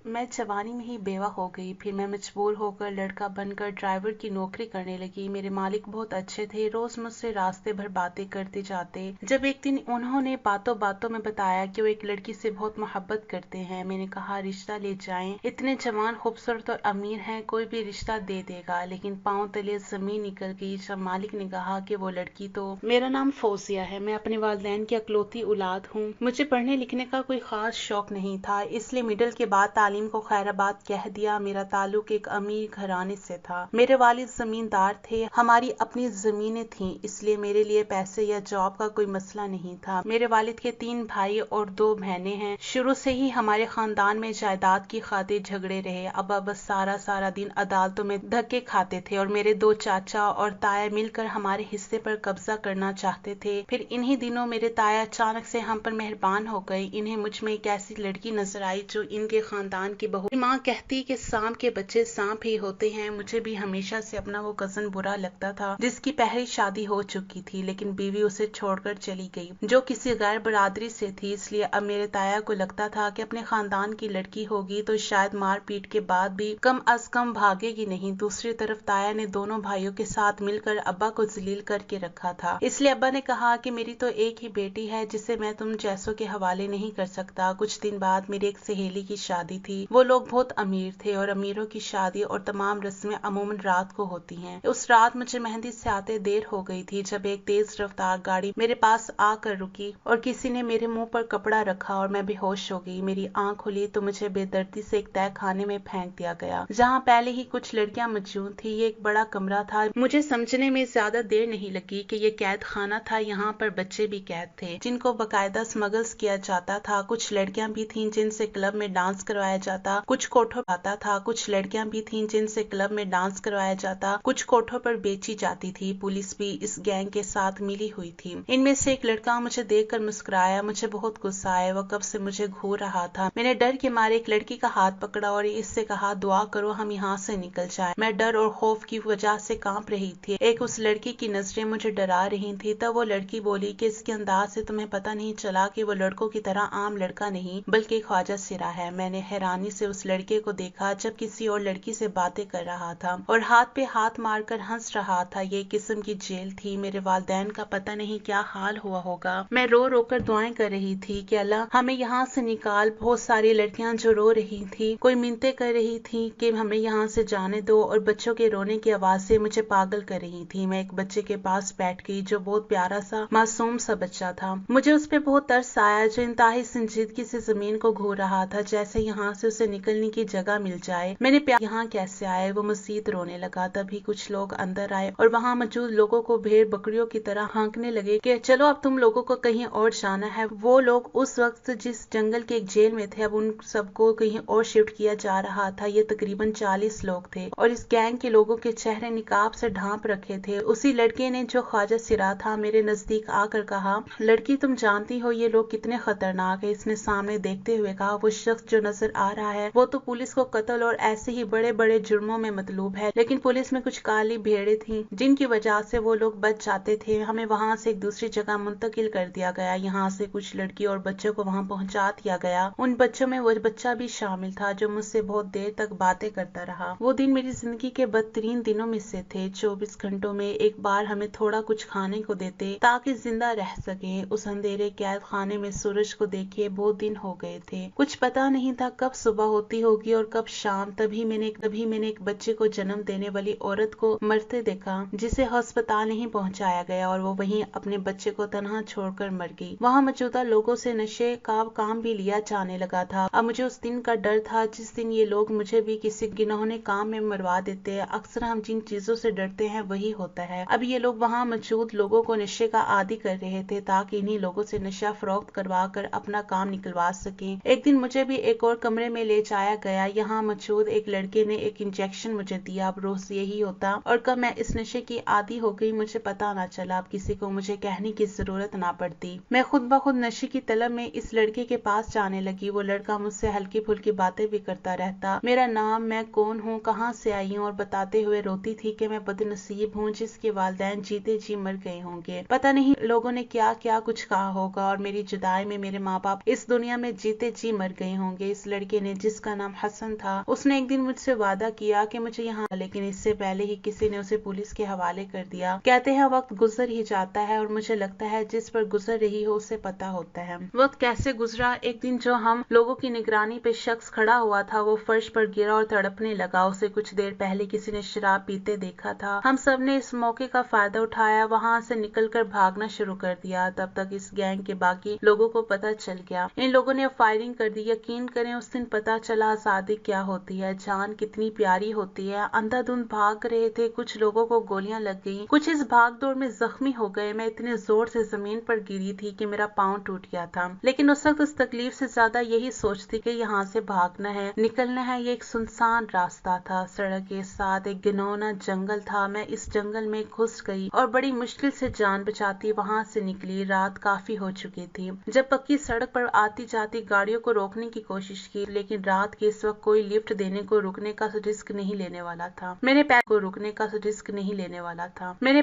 मैं जवानी में ही बेवा हो गई। फिर मैं मजबूर होकर लड़का बनकर ड्राइवर की नौकरी करने लगी। मेरे मालिक बहुत अच्छे थे, रोज मुझसे रास्ते भर बातें करते जाते। जब एक दिन उन्होंने बातों बातों में बताया कि वो एक लड़की से बहुत मोहब्बत करते हैं, मैंने कहा रिश्ता ले जाएं, इतने जवान, खूबसूरत और अमीर हैं, कोई भी रिश्ता दे देगा। लेकिन पाँव तले जमीन निकल गई जब मालिक ने कहा कि वो लड़की तो। मेरा नाम फौजिया है, मैं अपने वालिदैन की अकलौती औलाद हूँ। मुझे पढ़ने लिखने का कोई खास शौक नहीं था, इसलिए मिडिल के बाद तालीम को खैराबाद कह दिया। मेरा ताल्लुक एक अमीर घराने से था। मेरे वालिद जमींदार थे, हमारी अपनी जमीनें थीं, इसलिए मेरे लिए पैसे या जॉब का कोई मसला नहीं था। मेरे वालिद के 3 भाई और 2 बहनें हैं। शुरू से ही हमारे खानदान में जायदाद की खातिर झगड़े रहे। अब्बा बस सारा दिन अदालतों में धक्के खाते थे और मेरे 2 चाचा और ताया मिलकर हमारे हिस्से पर कब्जा करना चाहते थे। फिर इन्हीं दिनों मेरे ताया अचानक से हम पर मेहरबान हो गए। इन्हें मुझ में एक ऐसी लड़की नजर आई जो इनके खानदान की बहू। माँ कहती कि सांप के बच्चे सांप ही होते हैं। मुझे भी हमेशा से अपना वो कजन बुरा लगता था जिसकी पहली शादी हो चुकी थी, लेकिन बीवी उसे छोड़कर चली गई, जो किसी गैर बरादरी से थी। इसलिए अब मेरे ताया को लगता था कि अपने खानदान की लड़की होगी तो शायद मार पीट के बाद भी कम अज कम भागेगी नहीं। दूसरी तरफ ताया ने दोनों भाइयों के साथ मिलकर अब्बा को जलील करके रखा था। इसलिए अब्बा ने कहा कि मेरी तो एक ही बेटी है जिसे मैं तुम जैसों के हवाले नहीं कर सकता। कुछ दिन बाद मेरी एक सहेली की शादी थी। वो लोग बहुत अमीर थे और अमीरों की शादी और तमाम रस्में अमूमन रात को होती हैं। उस रात मुझे मेहंदी से आते देर हो गई थी जब एक तेज रफ्तार गाड़ी मेरे पास आकर रुकी और किसी ने मेरे मुंह पर कपड़ा रखा और मैं बेहोश हो गई। मेरी आंख खुली तो मुझे बेदर्दी से एक तय खाने में फेंक दिया गया जहाँ पहले ही कुछ लड़कियां मौजूद थी। ये एक बड़ा कमरा था। मुझे समझने में ज्यादा देर नहीं लगी कि ये कैद खाना था। यहाँ पर बच्चे भी कैद थे जिनको बाकायदा स्मगल्स किया जाता था। कुछ लड़कियां भी थीं जिनसे क्लब में डांस करवाया जाता, कुछ कोठों आता था। कुछ लड़कियां भी थीं जिनसे क्लब में डांस करवाया जाता, कुछ कोठों पर बेची जाती थी। पुलिस भी इस गैंग के साथ मिली हुई थी। इनमें से एक लड़का मुझे देखकर मुस्कुराया। मुझे बहुत गुस्सा आया, वो कब से मुझे घूर रहा था। मैंने डर के मारे एक लड़की का हाथ पकड़ा और इससे कहा दुआ करो हम यहाँ से निकल जाए। मैं डर और खौफ की वजह से कांप रही थी। एक उस लड़की की नजरें मुझे डरा रही थी। तब वो लड़की बोली कि इसके अंदाज से तुम्हें पता नहीं चला कि वो लड़कों की तरह आम लड़का नहीं बल्कि ख्वाजा सिरा है। मैंने हैरानी से उस लड़के को देखा जब किसी और लड़की से बातें कर रहा था और हाथ पे हाथ मारकर हंस रहा था। ये किस्म की जेल थी। मेरे वालिदैन का पता नहीं क्या हाल हुआ होगा। मैं रो रो कर दुआएं कर रही थी कि अल्लाह हमें यहाँ से निकाल। बहुत सारी लड़कियां जो रो रही थी, कोई मिन्नतें कर रही थी कि हमें यहाँ से जाने दो और बच्चों के रोने की आवाज से मुझे पागल कर रही थी। मैं एक बच्चे के पास बैठ गई जो बहुत प्यारा सा मासूम सा बच्चा था। मुझे उस पर बहुत तरस आया जो इंतहाई संजीदगी से जमीन को घूर रहा था जैसे यहाँ से उसे निकलने की जगह मिल जाए। मैंने यहाँ कैसे आए? वो मजीद रोने लगा। तभी कुछ लोग अंदर आए और वहाँ मौजूद लोगों को भेड़ बकरियों की तरह हाँकने लगे कि चलो अब तुम लोगों को कहीं और जाना है। वो लोग उस वक्त जिस जंगल के एक जेल में थे अब उन सबको कहीं और शिफ्ट किया जा रहा था। ये तकरीबन 40 लोग थे और इस गैंग के लोगों के चेहरे निकाब से ढांप रखे थे। उसी लड़के ने जो ख्वाजा सिरा था मेरे नजदीक आकर कहा, लड़की तुम जानती हो ये लोग कितने खतरनाक है? इसने सामने देखते हुए कहा, वो शख्स जो नजर आ रहा है वो तो पुलिस को कत्ल और ऐसे ही बड़े बड़े जुर्मों में मतलूब है, लेकिन पुलिस में कुछ काली भेड़ें थी जिनकी वजह से वो लोग बच जाते थे। हमें वहाँ से एक दूसरी जगह मुंतकिल कर दिया गया। यहाँ से कुछ लड़की और बच्चों को वहाँ पहुँचा दिया गया। उन बच्चों में वो बच्चा भी शामिल था जो मुझसे बहुत देर तक बातें करता रहा। वो दिन मेरी जिंदगी के बदतरीन दिनों में से थे। 24 घंटों में एक बार हमें थोड़ा कुछ खाने को देते ताकि जिंदा रह सके। उस अंधेरे कैद खाने में सूरज को देखे बहुत दिन हो गए थे। कुछ पता नहीं था कब सुबह होती होगी और कब शाम। तभी मैंने एक बच्चे को जन्म देने वाली औरत को मरते देखा जिसे अस्पताल नहीं पहुंचाया गया और वो वहीं अपने बच्चे को तनहा छोड़कर मर गई। वहाँ मौजूदा लोगों से नशे का काम भी लिया जाने लगा था। अब मुझे उस दिन का डर था जिस दिन ये लोग मुझे भी किसी गिनौने काम में मरवा देते हैं। अक्सर हम जिन चीजों से डरते हैं वही होता है। अब ये लोग वहाँ मौजूद लोगों को नशे का आदी कर रहे थे ताकि इन्हीं लोगों से नशा फरोख्त करवा कर अपना काम निकलवा सके। एक दिन मुझे भी एक और कमरे में ले जाया गया। यहाँ मौजूद एक लड़के ने एक इंजेक्शन मुझे दिया। अब रोज यही होता और कब मैं इस नशे की आदी हो गई मुझे पता ना चला। अब किसी को मुझे कहने की जरूरत ना पड़ती। मैं खुद ब खुद नशे की तलब में इस लड़के के पास जाने लगी। वो लड़का मुझसे हल्की फुल्की बातें भी करता रहता, मेरा नाम, मैं कौन हूँ, कहाँ से आई हूँ और बताते हुए रोती थी कि मैं बदनसीब हूँ जिसके वालिदैन जीते जी मर गए होंगे। पता नहीं लोगों ने क्या क्या कुछ कहा होगा और मेरी जुदाई में मेरे माँ बाप इस दुनिया में जीते जी मर गए होंगे। इस लड़के लड़के ने जिसका नाम हसन था, उसने एक दिन मुझसे वादा किया कि मुझे यहाँ, लेकिन इससे पहले ही किसी ने उसे पुलिस के हवाले कर दिया। कहते हैं वक्त गुजर ही जाता है और मुझे लगता है जिस पर गुजर रही हो उसे पता होता है वक्त कैसे गुजरा। एक दिन जो हम लोगों की निगरानी पे शख्स खड़ा हुआ था वो फर्श पर गिरा और तड़पने लगा। उसे कुछ देर पहले किसी ने शराब पीते देखा था। हम सब ने इस मौके का फायदा उठाया, वहाँ से निकलकर भागना शुरू कर दिया। तब तक इस गैंग के बाकी लोगों को पता चल गया। इन लोगों ने फायरिंग कर दी। यकीन करें उस दिन पता चला आजादी क्या होती है, जान कितनी प्यारी होती है। अंधाधुंध भाग रहे थे, कुछ लोगों को गोलियां लग गई, कुछ इस भाग दौड़ में जख्मी हो गए। मैं इतने जोर से जमीन पर गिरी थी कि मेरा पाँव टूट गया था, लेकिन उस वक्त उस तकलीफ से ज्यादा यही सोच थी कि यहाँ से भागना है, निकलना है। ये एक सुनसान रास्ता था, सड़क के साथ एक घिनौना जंगल था। मैं इस जंगल में घुस गई और बड़ी मुश्किल से जान बचाती वहाँ से निकली। रात काफी हो चुकी थी। जब पक्की सड़क पर आती जाती गाड़ियों को रोकने की कोशिश की, लेकिन रात के इस वक्त कोई लिफ्ट देने को रुकने का रिस्क नहीं लेने वाला था। मैंने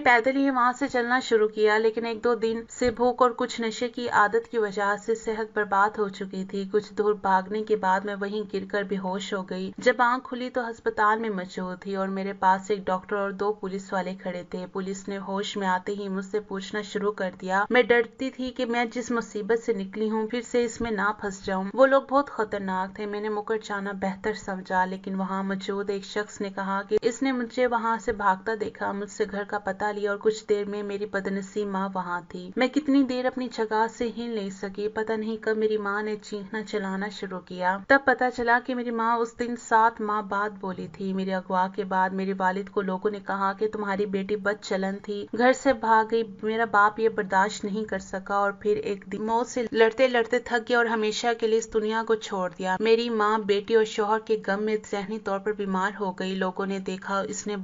पैदल ही वहाँ से चलना शुरू किया, लेकिन एक दो दिन से भूख और कुछ नशे की आदत की वजह से सेहत बर्बाद हो चुकी थी। कुछ दूर भागने के बाद मैं वहीं गिरकर बेहोश हो गई। जब आंख खुली तो अस्पताल में मौजूद थी और मेरे पास एक डॉक्टर और दो पुलिस वाले खड़े थे। पुलिस ने होश में आते ही मुझसे पूछना शुरू कर दिया। मैं डरती थी कि मैं जिस मुसीबत से निकली हूँ फिर से इसमें ना फंस जाऊं। वो लोग बहुत खतरनाक थे। मैंने मुकर जाना बेहतर समझा, लेकिन वहाँ मौजूद एक शख्स ने कहा कि इसने मुझे वहाँ से भागता देखा, मुझसे घर का पता लिया और कुछ देर में मेरी बदनसीब माँ वहाँ थी। मैं कितनी देर अपनी जगह से हिल नहीं सकी। पता नहीं कब मेरी माँ ने चीखना चिल्लाना शुरू किया। तब पता चला कि मेरी माँ उस दिन 7 माह बाद बोली थी। मेरे अगवा के बाद मेरे वालिद को लोगों ने कहा कि तुम्हारी बेटी बदचलन थी, घर से भाग गई। मेरा बाप ये बर्दाश्त नहीं कर सका और फिर एक दिन मौत से लड़ते लड़ते थक गया और हमेशा के लिए इस दुनिया को छोड़ दिया। मेरी माँ बेटी और शौहर के गम में ज़हनी तौर पर बीमार हो गई। लोगों ने देखा इसने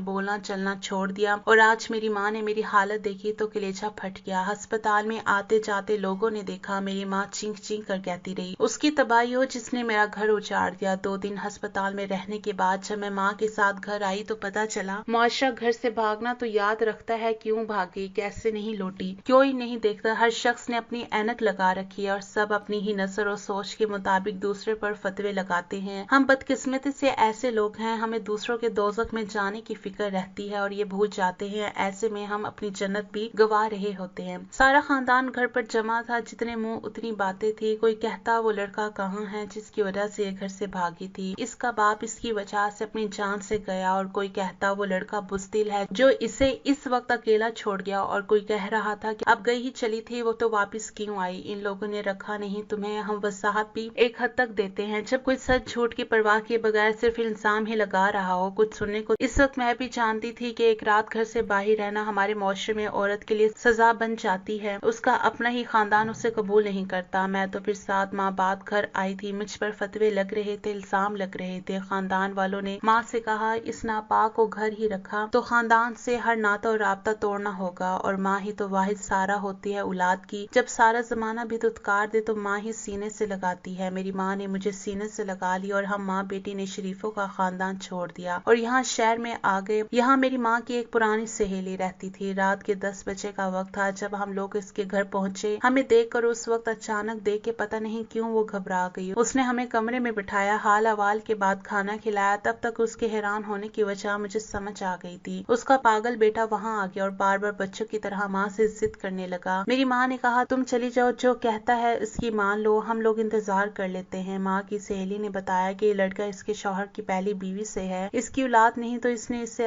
बोलना चलना छोड़ दिया और आज मेरी माँ ने मेरी हालत देखी तो कलेजा फट गया। अस्पताल में आते जाते लोगों ने देखा मेरी माँ चीख चीख कर कहती रही, उसकी तबाही हो जिसने मेरा घर उजाड़ दिया। 2 दिन अस्पताल में रहने के बाद जब मैं माँ के साथ घर आई तो पता चला मुआशरा घर से भागना तो याद रखता है, क्यों भागी, कैसे नहीं लौटी, कोई नहीं देखता। हर शख्स ने अपनी ऐनक लगा रखी है और सब अपनी ही नजर और सोच के मुताबिक दूसरे पर फतवे लगाते हैं। हम बदकिस्मती से ऐसे लोग हैं, हमें दूसरों के दोज़ख में जाने की फिक्र रहती है और ये भूल जाते हैं ऐसे में हम अपनी जन्नत भी गवा रहे होते हैं। सारा खानदान घर पर जमा था, जितने मुंह उतनी बातें थी। कोई कहता वो लड़का कहाँ है जिसकी वजह से ये घर से भागी थी, इसका बाप इसकी वजह से अपनी जान से गया, और कोई कहता वो लड़का बुज़दिल है जो इसे इस वक्त अकेला छोड़ गया, और कोई कह रहा था कि अब गई ही चली थी वो तो वापस क्यों आई। इन लोगों ने रखा नहीं तुम्हें, हम वसाहत भी एक हद तक देते हैं जब कोई सच झूठ की परवाह किए बगैर सिर्फ इल्जाम ही लगा रहा हो कुछ सुनने को। इस वक्त मैं भी जानती थी कि एक रात घर से बाहर रहना हमारे मुआशरे में औरत के लिए सजा बन जाती है। उसका अपना ही खानदान उसे कबूल नहीं करता। मैं तो फिर 7 माह बाद घर आई थी। मुझ पर फतवे लग रहे थे, इल्जाम लग रहे थे। खानदान वालों ने माँ से कहा इस नापाक को घर ही रखा तो खानदान से हर नाता और राब्ता तोड़ना होगा, और माँ ही तो वाहिद सारा होती है औलाद की। जब सारा जमाना भी दुत्कार दे तो माँ ही सीने से लगाती है। मेरी माँ ने मुझे सीने से लगा ली और हम माँ बेटी ने शरीफों का खानदान छोड़ दिया और यहाँ शहर में आ गए। यहाँ मेरी माँ की एक पुरानी सहेली रहती थी। रात के 10 बजे का वक्त था जब हम लोग इसके घर पहुँचे। हमें देख कर उस वक्त अचानक देख के पता नहीं क्यों वो घबरा गई। उसने हमें कमरे में बिठाया, हाल अहवाल के बाद खाना खिलाया। तब तक उसके हैरान होने की वजह मुझे समझ आ गई थी। उसका पागल बेटा वहाँ आ गया और बार बार बच्चों की तरह माँ से जिद करने लगा। मेरी माँ ने कहा तुम चली जाओ, जो कहता है इसकी मान लो, हम लोग इंतजार कर लेते हैं। माँ की सहेली ने बताया कि ये लड़का इसके शौहर की पहली बीवी से है, इसकी औलाद नहीं तो इसने इसे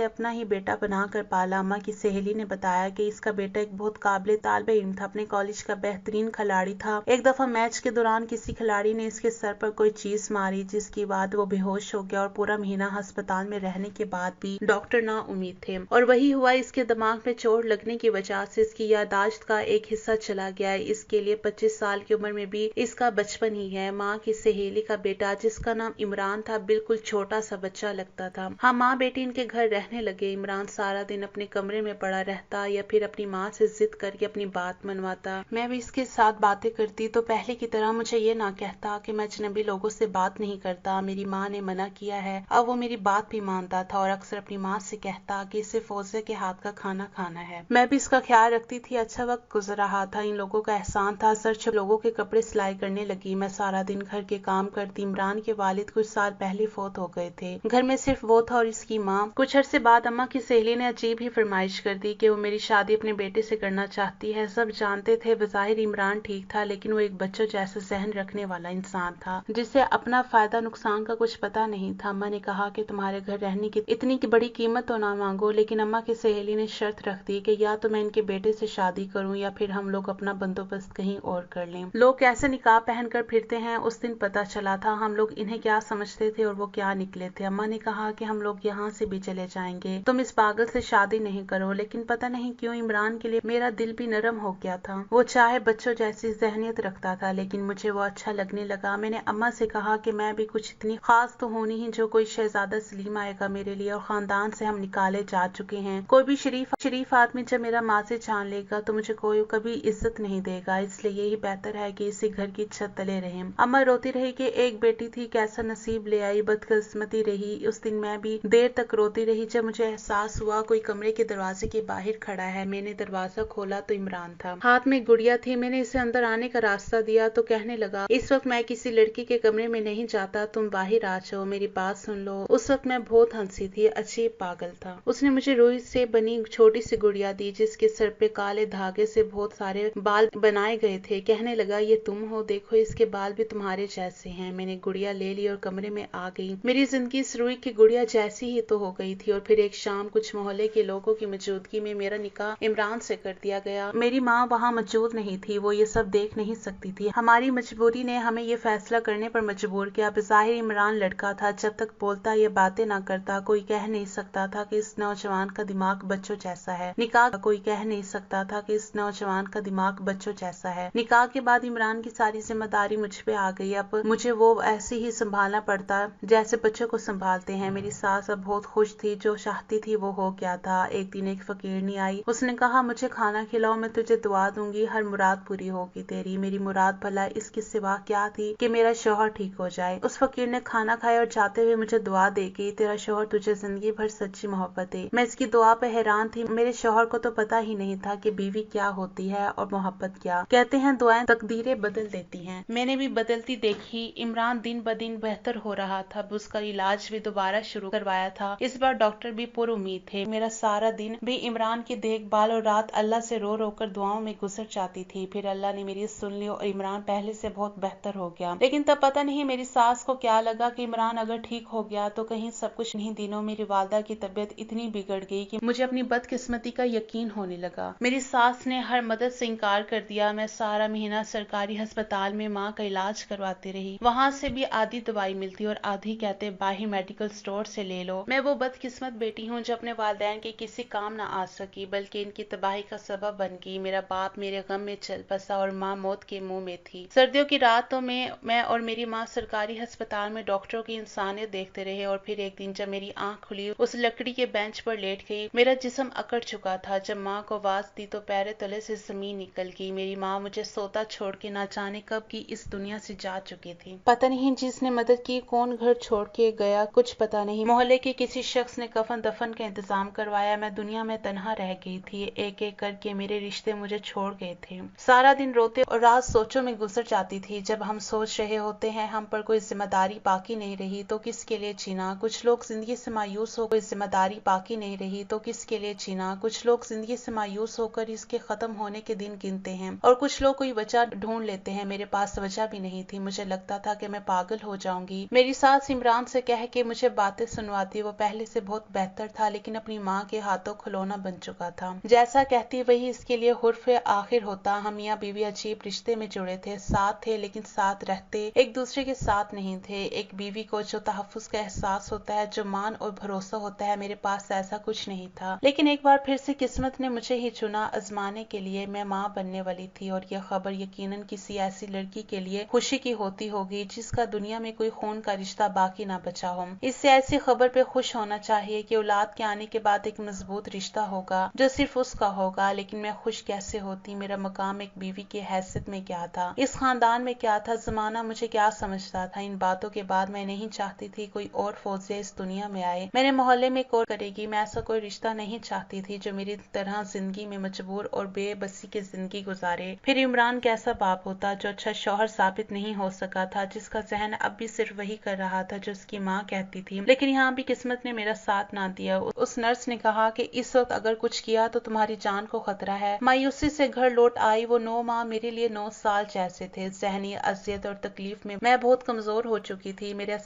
अपना ही बेटा बनाकर पाला। अम्मा की सहेली ने बताया कि इसका बेटा एक बहुत काबिल तालिबे इल्म था, अपने कॉलेज का बेहतरीन खिलाड़ी था। एक दफा मैच के दौरान किसी खिलाड़ी ने इसके सर पर कोई चीज मारी जिसके बाद वो बेहोश हो गया और पूरा महीना अस्पताल में रहने के बाद भी डॉक्टर ना उम्मीद थे। और वही हुआ, इसके दिमाग में चोट लगने की वजह से इसकी यादाश्त का एक हिस्सा चला गया। इसके लिए 25 साल की उम्र में भी इसका बचपन ही है। माँ की सहेली का बेटा जिसका नाम इमरान था बिल्कुल छोटा सा बच्चा लगता था। हम माँ बेटी इनके घर रहने लगे। इमरान सारा दिन अपने कमरे में पड़ा रहता या फिर अपनी माँ से जिद करके अपनी बात मनवाता। मैं भी इसके साथ बातें करती तो पहले की तरह मुझे ये ना कहता कि मैं अजनबी लोगों से बात नहीं करता, मेरी माँ ने मना किया है। अब वो मेरी बात भी मानता था और अक्सर अपनी माँ से कहता कि इसे फौजे के हाथ का खाना खाना है। मैं भी इसका ख्याल रखती थी। अच्छा वक्त गुजर रहा था। इन लोगों का एहसान था। सर छुप लोगों के कपड़े सिलाई करने लगी। मैं सारा दिन घर के काम करती। इमरान के वालिद कुछ साल पहले फौत हो गए थे। घर में सिर्फ वो था और इसकी माँ। कुछ अरसे बाद अम्मा की सहेली ने अजीब ही फरमाइश कर दी कि वो मेरी शादी अपने बेटे से करना चाहती है। सब जानते थे बज़ाहिर इमरान ठीक था, लेकिन वो एक बच्चों जैसा सहन रखने वाला इंसान था जिसे अपना फायदा नुकसान का कुछ पता नहीं था। अम्मा ने कहा कि तुम्हारे घर रहने की इतनी बड़ी कीमत तो ना मांगो, लेकिन अम्मा की सहेली ने शर्त रख दी कि या तो मैं इनके बेटे से शादी करूं या फिर हम लोग अपना बंदोबस्त कहीं और कर लें। लोग कैसे निकाह पहनकर फिरते हैं उस दिन पता चला था। हम लोग इन्हें क्या समझते थे और वो क्या निकले थे। अम्मा ने कहा कि हम लोग यहाँ से भी चले जाएंगे, तुम इस पागल से शादी नहीं करो। लेकिन पता नहीं क्यों इमरान के लिए मेरा दिल भी नरम हो गया था। वो चाहे बच्चों जैसी जहनियत रखता था, लेकिन मुझे वो अच्छा लगने लगा। मैंने अम्मा से कहा कि मैं भी कुछ इतनी खास तो होनी ही जो कोई शहजादा सलीम आएगा मेरे लिए, और खानदान से हम निकाले जा चुके हैं। कोई भी शरीफ आदमी जब मेरा माँ से जान लेगा तो मुझे कोई कभी इज्जत नहीं देगा, इसलिए यही बेहतर है कि इसी घर की छत तले रहें। अम्मा रोती रही कि एक बेटी थी, कैसा नसीब ले आई, बदकिस्मती रही। उस दिन मैं भी देर तक रोती रही। जब मुझे एहसास हुआ कोई कमरे के दरवाजे के बाहर खड़ा है, मैंने दरवाजा खोला तो इमरान था। हाथ में गुड़िया थी। मैंने इसे अंदर आने का रास्ता दिया तो कहने लगा, इस वक्त मैं किसी लड़की के कमरे में नहीं जाता, तुम बाहर आ जाओ, मेरी बात सुन लो। उस वक्त मैं बहुत हंसी थी, अजीब पागल था। उसने मुझे रुई से बनी छोटी सी गुड़िया दी जिसके सर पे काले धागे से बहुत सारे बाल बनाए गए थे। कहने लगा, ये तुम हो, देखो इसके बाल भी तुम्हारे जैसे हैं। मैंने गुड़िया ले ली और कमरे में आ गई। मेरी जिंदगी इस रुई की गुड़िया जैसी ही तो हो गई थी। और फिर एक शाम कुछ मोहल्ले के लोगों की मौजूदगी में मेरा निकाह इमरान से कर दिया गया। मेरी माँ वहाँ मौजूद नहीं थी, वो ये सब देख नहीं सकती थी। हमारी मजबूरी ने हमें ये फैसला करने पर मजबूर किया। बज़ाहिर इमरान लड़का था, जब तक बोलता ये बातें ना करता कोई कह नहीं सकता था कि इस नौजवान का दिमाग बच्चों जैसा है। निकाह कोई कह नहीं सकता था कि इस नौजवान का दिमाग बच्चों जैसा है। निकाह के बाद इमरान की सारी जिम्मेदारी मुझ पे आ गई। अब मुझे वो ऐसे ही संभालना पड़ता जैसे बच्चों को संभालते हैं। मेरी सास अब बहुत खुश थी, जो चाहती थी वो हो गया था। एक दिन एक फकीरनी आई, उसने कहा, मुझे खाना खिलाओ, मैं तुझे दुआ दूंगी, हर मुराद पूरी होगी तेरी। मेरी मुराद भला इसके सिवा क्या थी कि मेरा शौहर ठीक हो जाए। उस फकीर ने खाना खाया और जाते हुए मुझे दुआ देगी, तेरा शौहर तुझे जिंदगी भर सच्ची मोहब्बत है। मैं इसकी दुआ पे हैरान थी। मेरे शौहर को तो पता ही नहीं था कि बीवी क्या होती है और मोहब्बत क्या। कहते हैं दुआएं तकदीरें बदल देती हैं। मैंने भी बदलती देखी। इमरान दिन ब दिन बेहतर हो रहा था। उसका इलाज भी दोबारा शुरू करवाया था। इस बार डॉक्टर भी पुरुमीद थे। मेरा सारा दिन भी इमरान की देखभाल और रात अल्लाह से रो रो कर दुआओं में गुजर जाती थी। फिर अल्लाह ने मेरी सुन ली और इमरान पहले से बहुत बेहतर हो गया। लेकिन तब पता नहीं मेरी सास को क्या लगा कि इमरान अगर ठीक हो गया तो कहीं सब कुछ नहीं। दिनों मेरी वालदा की तबीयत इतनी बिगड़ गई कि मुझे अपनी बदकिस्मती का यकीन होने लगा। मेरी सास ने हर मदद से इनकार कर दिया। मैं सारा महीना सरकारी अस्पताल में माँ का इलाज करवाती रही। वहाँ से भी आधी दवाई मिलती और आधी कहते बाहर मेडिकल स्टोर से ले लो। मैं वो बदकिस्मत बेटी हूँ जो अपने वालिदैन के किसी काम ना आ सकी, बल्कि इनकी तबाही का सबब बन गई। मेरा बाप मेरे गम में चल बसा और माँ मौत के मुंह में थी। सर्दियों की रातों में मैं और मेरी माँ सरकारी अस्पताल में डॉक्टरों की इंसानियत देखते रहे। और फिर एक दिन जब मेरी आंख खुली, उस लकड़ी के बेंच पर लेट गई। मेरा जिस्म अकड़ चुका था। जब माँ को आवाज दी तो पैरे तले से जमीन निकल गई। मेरी माँ मुझे सोता छोड़ के ना जाने कब की इस दुनिया से जा चुकी थी। पता नहीं जिसने मदद की, कौन घर छोड़ के गया, कुछ पता नहीं। मोहल्ले के किसी शख्स ने कफन दफन का इंतजाम करवाया। मैं दुनिया में तन्हा रह गई थी। एक एक करके मेरे रिश्ते मुझे छोड़ गए थे। सारा दिन रोते और रात सोचों में गुजर जाती थी। जब हम सोच रहे होते हैं हम पर कोई जिम्मेदारी बाकी नहीं रही तो किसके लिए जीना। कुछ लोग जिंदगी से मायूस हो, कोई जिम्मेदारी बाकी नहीं रही तो किसके लिए जीना। कुछ लोग जिंदगी से मायूस होकर इसके खत्म होने के दिन गिनते हैं और कुछ लोग कोई वजह ढूंढ लेते हैं। मेरे पास वजह भी नहीं थी। मुझे लगता था कि मैं पागल हो जाऊंगी। मेरी सास इमरान से कह के मुझे बातें सुनवाती। वो पहले से बहुत बेहतर था, लेकिन अपनी माँ के हाथों खिलौना बन चुका था। जैसा कहती वही इसके लिए हुर्फ आखिर होता। हम मियां बीवी अजीब रिश्ते में जुड़े थे, साथ थे लेकिन साथ रहते एक दूसरे के साथ नहीं थे। एक बीवी को जो तहफ्फुज का एहसास होता है, जो मान और भरोसा होता है, मेरे पास ऐसा कुछ नहीं था। लेकिन एक बार फिर से किस्मत ने मुझे ही चुना आजमाने के लिए। मैं माँ बनने वाली थी और यह खबर यकीनन किसी ऐसी लड़की के लिए खुशी की होती होगी जिसका दुनिया में कोई खून का रिश्ता बाकी ना बचा हो। इससे ऐसी खबर पे खुश होना चाहिए कि औलाद के आने के बाद एक मजबूत रिश्ता होगा जो सिर्फ उसका होगा। लेकिन मैं खुश कैसे होती। मेरा मकाम एक बीवी की हैसियत में क्या था, इस खानदान में क्या था, जमाना मुझे क्या समझता था। इन बातों के बाद मैं नहीं चाहती थी कोई और फौजिया इस दुनिया में आए। मेरे मोहल्ले में कौन करेगी। मैं ऐसा कोई रिश्ता नहीं चाहती थी जो मेरी तरह जिंदगी में मजबूत तसव्वुर और बेबसी की जिंदगी गुजारे। फिर इमरान कैसा बाप होता जो अच्छा शौहर साबित नहीं हो सका था, जिसका जहन अब भी सिर्फ वही कर रहा था जो उसकी माँ कहती थी। लेकिन यहाँ भी किस्मत ने मेरा साथ ना दिया। उस नर्स ने कहा कि इस वक्त अगर कुछ किया तो तुम्हारी जान को खतरा है। मायूसी से घर लौट आई। वो 9 माह मेरे लिए 9 साल जैसे थे। जहनी अजियत और तकलीफ में मैं बहुत कमजोर हो चुकी थी। मेरा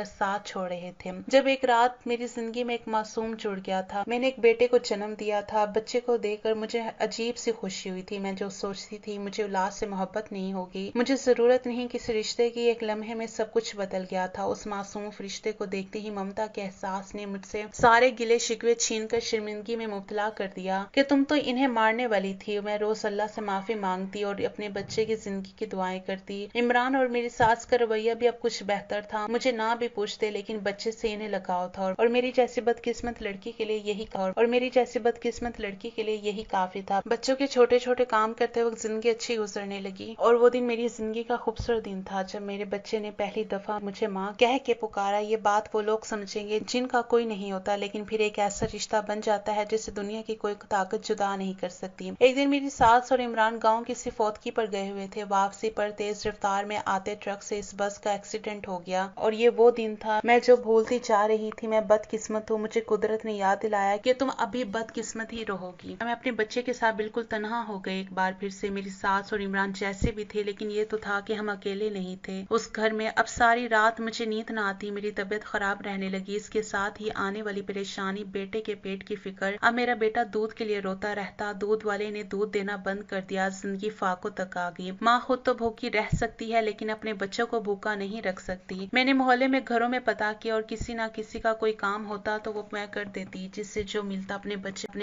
साथ छोड़ रहे थे। जब एक रात मेरी जिंदगी में एक मासूम जुड़ गया था। मैंने एक बेटे को जन्म दिया था। बच्चे को देखकर मुझे अजीब सी खुशी हुई थी। मैं जो सोचती थी मुझे औलाद से मोहब्बत नहीं होगी, मुझे जरूरत नहीं किसी रिश्ते की, एक लम्हे में सब कुछ बदल गया था। उस मासूम फरिश्ते को देखते ही ममता के एहसास ने मुझसे सारे गिले शिकवे छीनकर शर्मिंदगी में मुब्तला कर दिया कि तुम तो इन्हें मारने वाली थी। मैं रोज अल्लाह से माफी मांगती और अपने बच्चे की जिंदगी की दुआएं करती। इमरान और मेरी सास का रवैया भी अब कुछ बेहतर था। मुझे ना भी पूछते, लेकिन बच्चे से इन्हें लगाव था और मेरी जैसी बदकिस्मत लड़की के लिए यही काफी था। बच्चों के छोटे छोटे काम करते वक्त जिंदगी अच्छी गुजरने लगी। और वो दिन मेरी जिंदगी का खूबसूरत दिन था जब मेरे बच्चे ने पहली दफा मुझे माँ कह के पुकारा। ये बात वो लोग समझेंगे जिनका कोई नहीं होता, लेकिन फिर एक ऐसा रिश्ता बन जाता है जिसे दुनिया की कोई ताकत जुदा नहीं कर सकती। एक दिन मेरी सास और इमरान गांव किसी फौतगी पर गए हुए थे। वापसी पर तेज रफ्तार में आते ट्रक से इस बस का एक्सीडेंट हो गया और ये वो दिन था मैं जो भूलती जा रही थी। मैं बदकिस्मत हूँ। मुझे कुदरत ने याद दिलाया कि तुम अभी बदकिस्मत ही रहोगी। मैं अपने बच्चे के साथ बिल्कुल तन्हा हो गई। एक बार फिर से मेरी सास और इमरान जैसे भी थे, लेकिन ये तो था कि हम अकेले नहीं थे उस घर में। अब सारी रात मुझे नींद न आती। मेरी तबीयत खराब रहने लगी। इसके साथ ही आने वाली परेशानी, बेटे के पेट की फिक्र। अब मेरा बेटा दूध के लिए रोता रहता। दूध वाले ने दूध देना बंद कर दिया। जिंदगी फाकों तक आ गई। माँ खुद तो भूखी रह सकती है, लेकिन अपने बच्चों को भूखा नहीं रख सकती। मैंने मोहल्ले में घरों में पता किया और किसी ना किसी का कोई काम होता तो वो मैं कर देती, जिससे जो मिलता अपने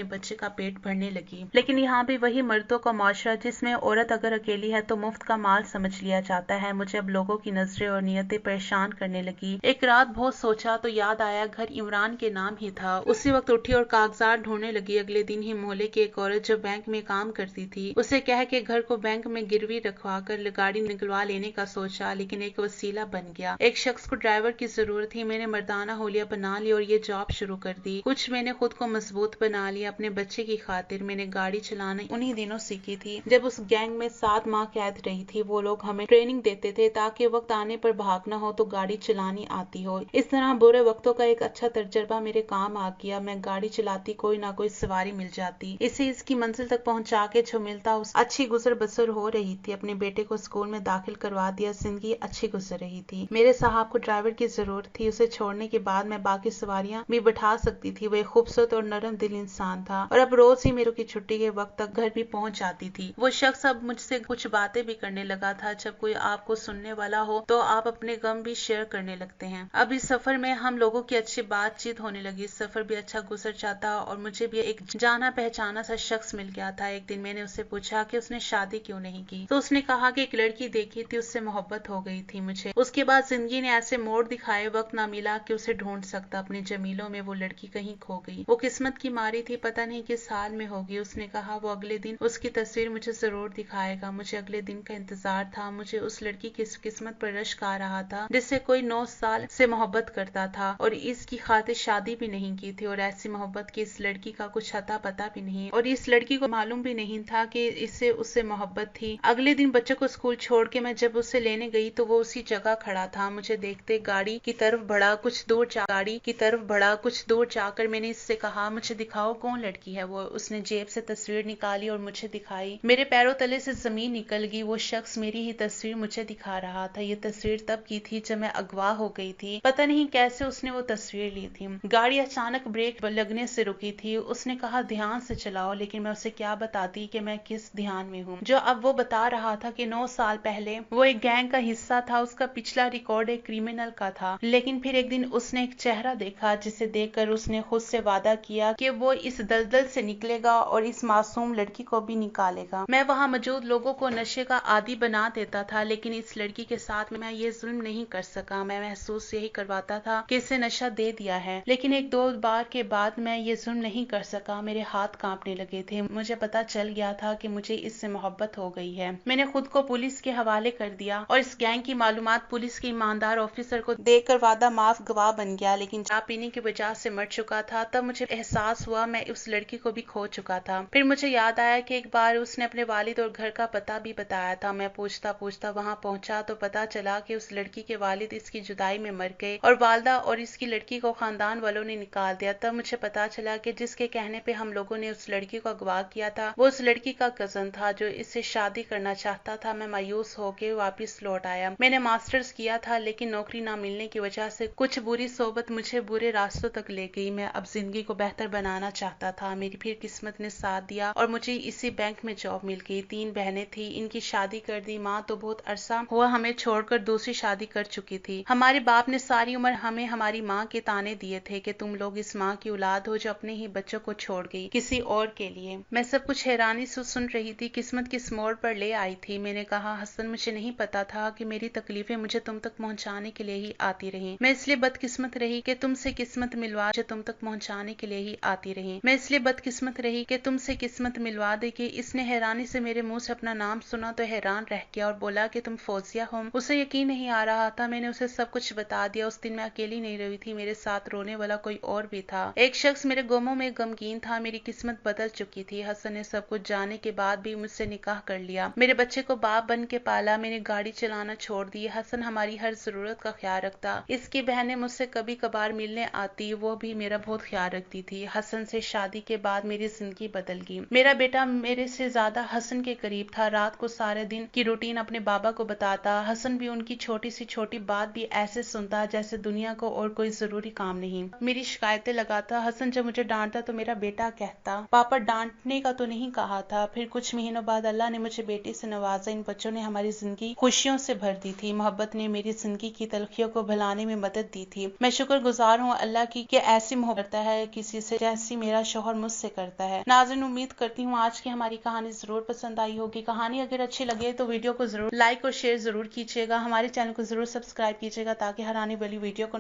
बच्चे का पेट भरने लगी। लेकिन यहाँ भी वही मर्दों का माशरा जिसमें औरत अगर अकेली है तो मुफ्त का माल समझ लिया जाता है। मुझे अब लोगों की नजरें और नियतें परेशान करने लगी। एक रात बहुत सोचा तो याद आया घर इमरान के नाम ही था। उसी वक्त उठी और कागजात ढूंढने लगी। अगले दिन ही मोहल्ले की एक औरत जो बैंक में काम करती थी, उसे कह के घर को बैंक में गिरवी रखवा कर गाड़ी निकलवा लेने का सोचा, लेकिन एक वसीला बन गया। एक शख्स को ड्राइवर की जरूरत थी। मैंने मर्दाना होलिया बना ली और ये जॉब शुरू कर दी। कुछ मैंने खुद को मजबूत बना लिया अपने बच्चे की खातिर। मैंने गाड़ी चलाना उन्हीं दिनों सीखी थी जब उस गैंग में 7 माह कैद रही थी। वो लोग हमें ट्रेनिंग देते थे ताकि वक्त आने पर भागना हो तो गाड़ी चलानी आती हो। इस तरह बुरे वक्तों का एक अच्छा तजर्बा मेरे काम आ गया। मैं गाड़ी चलाती, कोई ना कोई सवारी मिल जाती। इसे इसकी मंजिल तक पहुंचा के जो मिलता उस अच्छी गुजर बसर हो रही थी। अपने बेटे को स्कूल में दाखिल करवा दिया। जिंदगी अच्छी गुजर रही थी। मेरे साहब को ड्राइवर की जरूरत थी। उसे छोड़ने के बाद मैं बाकी सवारियां भी बैठा सकती थी। वो एक खूबसूरत और नरम दिल इंसान था और अब रोज ही मेरे की छुट्टी के वक्त तक घर भी पहुंच जाती थी। वो शख्स अब मुझसे कुछ बातें भी करने लगा था। जब कोई आपको सुनने वाला हो तो आप अपने गम भी शेयर करने लगते हैं। अब इस सफर में हम लोगों की अच्छी बातचीत होने लगी। सफर भी अच्छा गुजर जाता और मुझे भी एक जाना पहचाना सा शख्स मिल गया था। एक दिन मैंने उससे पूछा कि उसने शादी क्यों नहीं की, तो उसने कहा कि एक लड़की देखी थी, उससे मोहब्बत हो गई थी मुझे। उसके बाद जिंदगी ने ऐसे मोड़ दिखाए, वक्त ना मिला कि उसे ढूंढ सकता। अपने जमीलों में वो लड़की कहीं खो गई। वो किस्मत की मारी थी, पता नहीं किस हाल में होगी। उसने कहा वो अगले दिन उसकी तस्वीर मुझे जरूर दिखाएगा। मुझे अगले दिन का इंतजार था। मुझे उस लड़की की किस्मत पर रश्क आ रहा था जिससे कोई 9 साल से मोहब्बत करता था और इसकी खातिर शादी भी नहीं की थी। और ऐसी मोहब्बत की इस लड़की का कुछ अता पता भी नहीं और इस लड़की को मालूम भी नहीं था कि इससे उससे मोहब्बत थी। अगले दिन बच्चों को स्कूल छोड़ के मैं जब उसे लेने गई तो वो उसी जगह खड़ा था। मुझे देखते गाड़ी की तरफ बढ़ा। कुछ दूर जाकर मैंने इससे कहा मुझे दिखाओ कौन लड़की है वो। उसने जेब से तस्वीर निकाली और मुझे दिखाई। मेरे पैरों तले से जमीन निकल गई। वो शख्स मेरी ही तस्वीर मुझे दिखा रहा था। ये तस्वीर तब की थी जब मैं अगवा हो गई थी। पता नहीं कैसे उसने वो तस्वीर ली थी। गाड़ी अचानक ब्रेक लगने से रुकी थी। उसने कहा ध्यान से चलाओ, लेकिन मैं उसे क्या बताती कि मैं किस ध्यान में हूँ। जो अब वो बता रहा था कि 9 साल पहले वो एक गैंग का हिस्सा था। उसका पिछला रिकॉर्ड एक क्रिमिनल का था। लेकिन फिर एक दिन उसने एक चेहरा देखा जिसे देखकर उसने खुद से वादा किया कि वो इस दलदल से निकलेगा और इस मासूम लड़की को भी निकालेगा। मैं वहाँ मौजूद लोगों को नशे का आदी बना देता था, लेकिन इस लड़की के साथ मैं ये जुल्म नहीं कर सका। मैं महसूस यही करवाता था कि इसे नशा दे दिया है, लेकिन 1-2 बार के बाद मैं ये जुल्म नहीं कर सका। मेरे हाथ कांपने लगे थे। मुझे पता चल गया था कि मुझे इससे मोहब्बत हो गई है। मैंने खुद को पुलिस के हवाले कर दिया और इस गैंग की मालूमात पुलिस के ईमानदार ऑफिसर को देकर वादा माफ गवाह बन गया। लेकिन शराब पीने की वजह से मर चुका था। तब मुझे एहसास हुआ मैं उस लड़की को भी खो चुका था। फिर मुझे याद आया कि एक बार उसने अपने वालिद और घर का पता भी बताया था। मैं पूछता पूछता वहाँ पहुंचा तो पता चला कि उस लड़की के वालिद इसकी जुदाई में मर गए और वालदा और इसकी लड़की को खानदान वालों ने निकाल दिया। तब मुझे पता चला कि जिसके कहने पे हम लोगों ने उस लड़की को अगवा किया था वो उस लड़की का कजन था जो इससे शादी करना चाहता था। मैं मायूस होकर वापस लौट आया। मैंने मास्टर्स किया था लेकिन नौकरी ना मिलने की वजह से कुछ बुरी सोबत मुझे बुरे रास्तों तक ले गई। मैं अब जिंदगी को बेहतर बनाना चाहता था। मेरी फिर किस्मत ने साथ दिया और मुझे इसी बैंक में जॉब मिल गई। 3 बहनें थी, इनकी शादी कर दी। माँ तो बहुत अरसा हुआ हमें छोड़कर दूसरी शादी कर चुकी थी। हमारे बाप ने सारी उम्र हमें हमारी माँ के ताने दिए थे कि तुम लोग इस माँ की औलाद हो जो अपने ही बच्चों को छोड़ गई किसी और के लिए। मैं सब कुछ हैरानी से सुन रही थी। किस्मत किस मोड़ पर ले आई थी। मैंने कहा, हसन, मुझे नहीं पता था कि मेरी तकलीफें मुझे तुम तक पहुंचाने के लिए ही आती रही। मैं इसलिए बदकिस्मत रही कि तुमसे किस्मत मिलवा मुझे तुम तक पहुंचाने के लिए ही आती रही। मैं इसलिए बदकिस्मत रही कि तुमसे किस्मत मिलवा दे। कि इसने हैरानी से मेरे मुंह से अपना नाम सुना तो हैरान रह गया और बोला कि तुम फौजिया हो। उसे यकीन नहीं आ रहा था। मैंने उसे सब कुछ बता दिया। उस दिन मैं अकेली नहीं रही थी, मेरे साथ रोने वाला कोई और भी था। एक शख्स मेरे गमों में गमगीन था। मेरी किस्मत बदल चुकी थी। हसन ने सब कुछ जानने के बाद भी मुझसे निकाह कर लिया। मेरे बच्चे को बाप बन के पाला। मैंने गाड़ी चलाना छोड़ दी। हसन हमारी हर जरूरत का ख्याल रखता। इसकी बहनें मुझसे कभी कभार मिलने आती, वो भी मेरा बहुत ख्याल रखती थी। हसन से शादी के बाद मेरी जिंदगी बदल गई। मेरा बेटा मेरे से ज्यादा हसन के करीब था। रात को सारे दिन की रूटीन अपने बाबा को बताता। हसन भी उनकी छोटी सी छोटी बात भी ऐसे सुनता जैसे दुनिया को और कोई जरूरी काम नहीं। मेरी शिकायतें लगाता। हसन जब मुझे डांटता तो मेरा बेटा कहता, पापा डांटने का तो नहीं कहा था। फिर कुछ महीनों बाद अल्लाह ने मुझे बेटी से नवाजा। इन बच्चों ने हमारी जिंदगी खुशियों से भर दी थी। मोहब्बत ने मेरी जिंदगी की तलखियों को भुलाने में मदद दी थी। मैं शुक्रगुजार हूँ अल्लाह की कि ऐसी मोहब्बत करता है किसी से जैसी मेरा शौहर मुझसे करता है। नाज़रीन, उम्मीद करती हूँ आज की हमारी कहानी जरूर पसंद आई होगी। कहानी अगर अच्छी लगे तो वीडियो को जरूर लाइक और शेयर जरूर कीजिएगा। हमारे चैनल को जरूर सब्सक्राइब कीजिएगा ताकि हर आने वाली वीडियो को